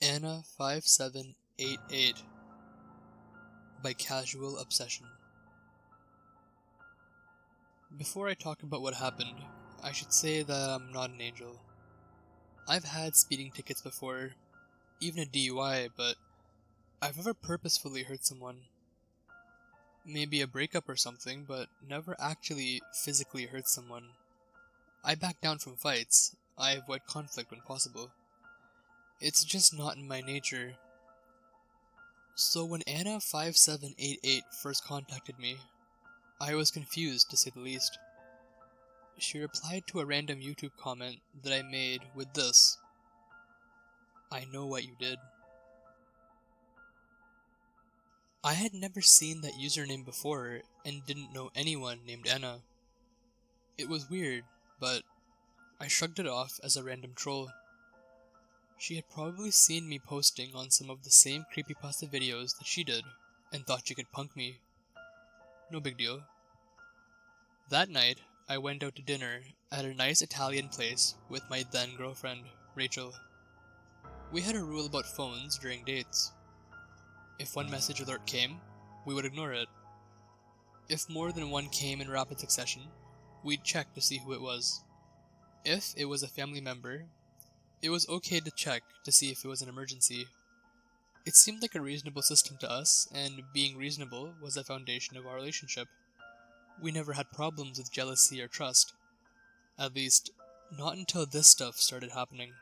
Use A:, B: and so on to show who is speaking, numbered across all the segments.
A: Anna5788 by Casual Obsession. Before I talk about what happened, I should say that I'm not an angel. I've had speeding tickets before, even a DUI, but I've never purposefully hurt someone. Maybe a breakup or something, but never actually physically hurt someone. I back down from fights. I avoid conflict when possible. It's just not in my nature. So when Anna5788 first contacted me, I was confused to say the least. She replied to a random YouTube comment that I made with this: "I know what you did." I had never seen that username before and didn't know anyone named Anna. It was weird, but I shrugged it off as a random troll. She had probably seen me posting on some of the same creepypasta videos that she did and thought she could punk me. No big deal. That night, I went out to dinner at a nice Italian place with my then girlfriend, Rachel. We had a rule about phones during dates. If one message alert came, we would ignore it. If more than one came in rapid succession, we'd check to see who it was. If it was a family member, it was okay to check to see if it was an emergency. It seemed like a reasonable system to us, and being reasonable was the foundation of our relationship. We never had problems with jealousy or trust. At least, not until this stuff started happening.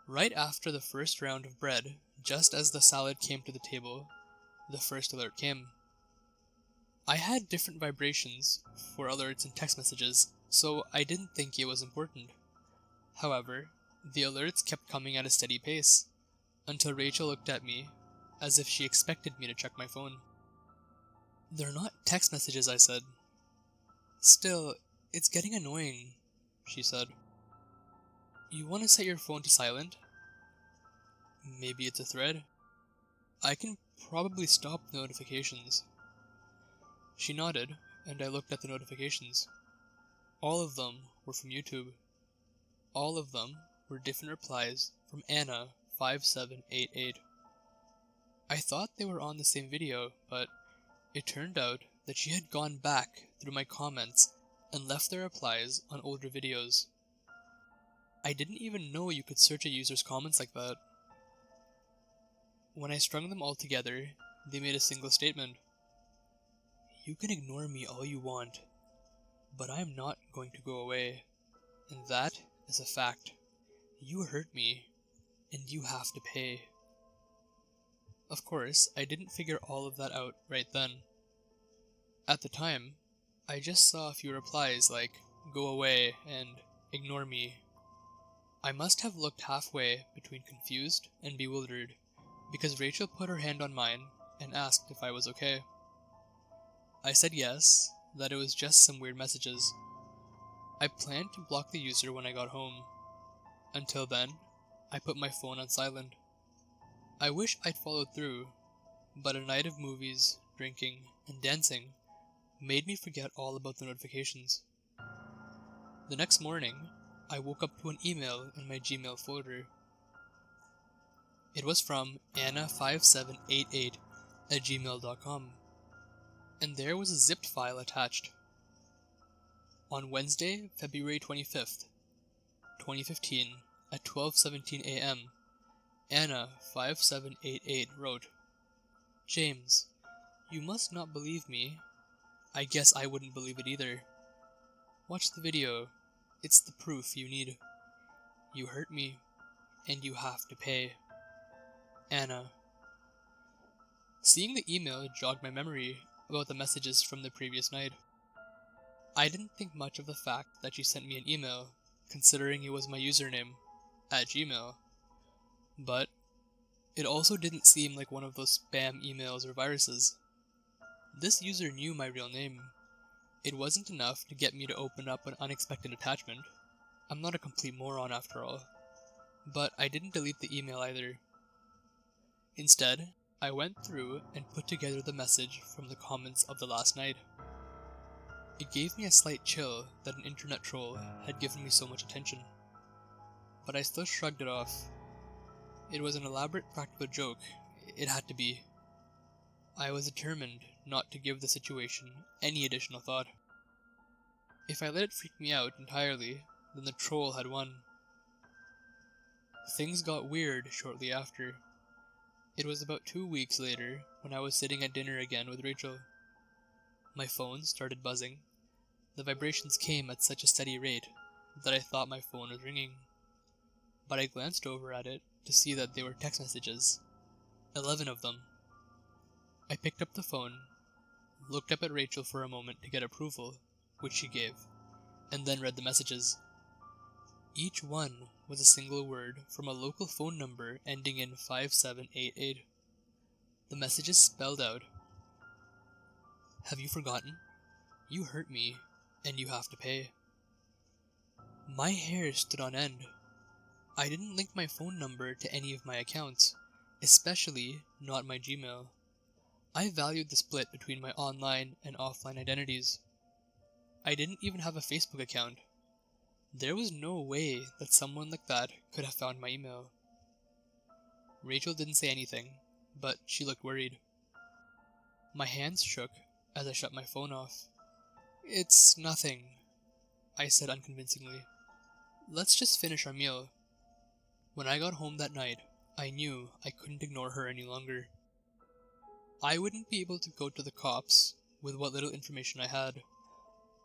A: Right after the first round of bread, just as the salad came to the table, the first alert came. I had different vibrations for alerts and text messages, so I didn't think it was important. However, the alerts kept coming at a steady pace, until Rachel looked at me as if she expected me to check my phone. "They're not text messages," I said. "Still, it's getting annoying," she said. "You want to set your phone to silent? Maybe it's a thread. I can probably stop the notifications." She nodded, and I looked at the notifications. All of them were from YouTube. All of them were different replies from Anna5788. I thought they were on the same video, but it turned out that she had gone back through my comments and left their replies on older videos. I didn't even know you could search a user's comments like that. When I strung them all together, they made a single statement. "You can ignore me all you want, but I'm not going to go away. And that is a fact. You hurt me, and you have to pay." Of course, I didn't figure all of that out right then. At the time, I just saw a few replies like, "Go away," and "Ignore me." I must have looked halfway between confused and bewildered, because Rachel put her hand on mine and asked if I was okay. I said yes, that it was just some weird messages. I planned to block the user when I got home. Until then, I put my phone on silent. I wish I'd followed through, but a night of movies, drinking, and dancing made me forget all about the notifications. The next morning, I woke up to an email in my Gmail folder. It was from Anna5788@gmail.com, and there was a zipped file attached. On Wednesday, February 25th, 2015, at 12:17 a.m., Anna5788 wrote, "James, you must not believe me. I guess I wouldn't believe it either. Watch the video. It's the proof you need. You hurt me, and you have to pay. Anna." Seeing the email jogged my memory about the messages from the previous night. I didn't think much of the fact that she sent me an email, considering it was my username, @Gmail. But it also didn't seem like one of those spam emails or viruses. This user knew my real name. It wasn't enough to get me to open up an unexpected attachment. I'm not a complete moron after all. But I didn't delete the email either. Instead, I went through and put together the message from the comments of the last night. It gave me a slight chill that an internet troll had given me so much attention. But I still shrugged it off. It was an elaborate practical joke. It had to be. I was determined not to give the situation any additional thought. If I let it freak me out entirely, then the troll had won. Things got weird shortly after. It was about 2 weeks later when I was sitting at dinner again with Rachel. My phone started buzzing. The vibrations came at such a steady rate that I thought my phone was ringing. But I glanced over at it to see that they were text messages. 11 of them. I picked up the phone, looked up at Rachel for a moment to get approval, which she gave, and then read the messages. Each one was a single word from a local phone number ending in 5788. The messages spelled out, "Have you forgotten? You hurt me, and you have to pay." My hair stood on end. I didn't link my phone number to any of my accounts, especially not my Gmail. I valued the split between my online and offline identities. I didn't even have a Facebook account. There was no way that someone like that could have found my email. Rachel didn't say anything, but she looked worried. My hands shook as I shut my phone off. "It's nothing," I said unconvincingly. "Let's just finish our meal." When I got home that night, I knew I couldn't ignore her any longer. I wouldn't be able to go to the cops with what little information I had,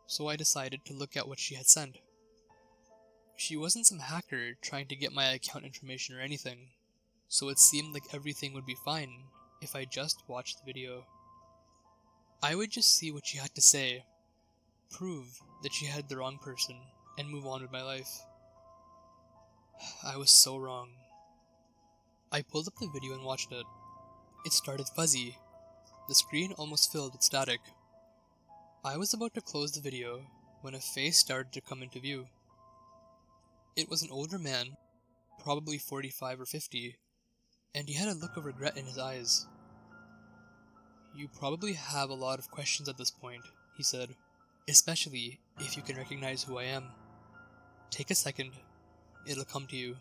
A: so I decided to look at what she had sent. She wasn't some hacker trying to get my account information or anything, so it seemed like everything would be fine if I just watched the video. I would just see what she had to say, prove that she had the wrong person, and move on with my life. I was so wrong. I pulled up the video and watched it. It started fuzzy. The screen almost filled with static. I was about to close the video when a face started to come into view. It was an older man, probably 45 or 50, and he had a look of regret in his eyes. "You probably have a lot of questions at this point," he said, "especially if you can recognize who I am. Take a second, it'll come to you."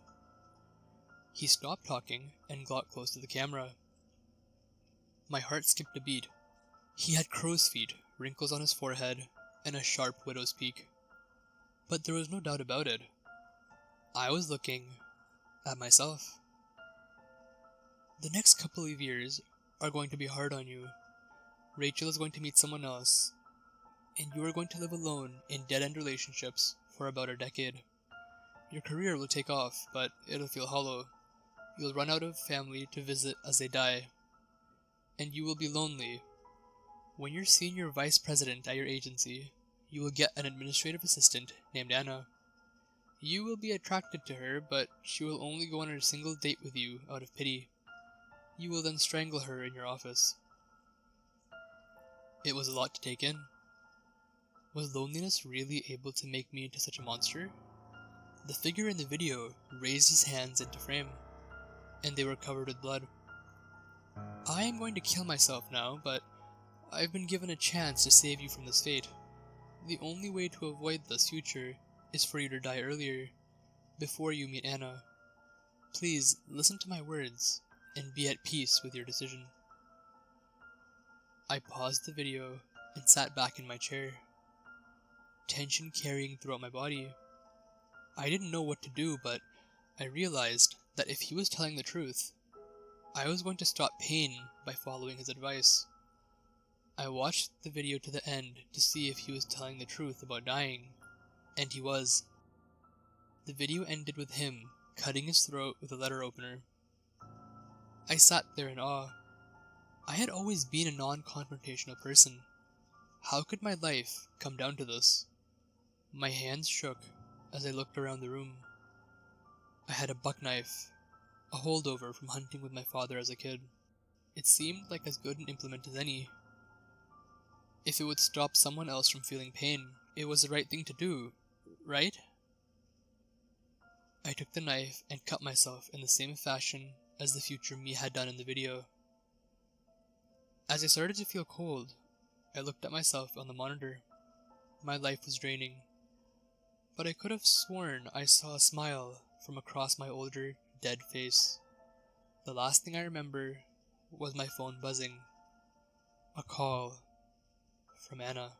A: He stopped talking and got close to the camera. My heart skipped a beat. He had crow's feet, wrinkles on his forehead, and a sharp widow's peak. But there was no doubt about it. I was looking at myself. "The next couple of years are going to be hard on you. Rachel is going to meet someone else, and you are going to live alone in dead-end relationships for about a decade. Your career will take off, but it'll feel hollow. You'll run out of family to visit as they die. And you will be lonely. When you're senior vice president at your agency, you will get an administrative assistant named Anna. You will be attracted to her, but she will only go on a single date with you out of pity. You will then strangle her in your office." It was a lot to take in. Was loneliness really able to make me into such a monster? The figure in the video raised his hands into frame, and they were covered with blood. "I am going to kill myself now, but I've been given a chance to save you from this fate. The only way to avoid this future is for you to die earlier, before you meet Anna. Please listen to my words and be at peace with your decision." I paused the video and sat back in my chair, tension carrying throughout my body. I didn't know what to do, but I realized that if he was telling the truth, I was going to stop pain by following his advice. I watched the video to the end to see if he was telling the truth about dying, and he was. The video ended with him cutting his throat with a letter opener. I sat there in awe. I had always been a non-confrontational person. How could my life come down to this? My hands shook as I looked around the room. I had a buck knife, a holdover from hunting with my father as a kid. It seemed like as good an implement as any. If it would stop someone else from feeling pain, it was the right thing to do, right? I took the knife and cut myself in the same fashion as the future me had done in the video. As I started to feel cold, I looked at myself on the monitor. My life was draining, but I could have sworn I saw a smile from across my older, dead face. The last thing I remember was my phone buzzing. A call from Anna.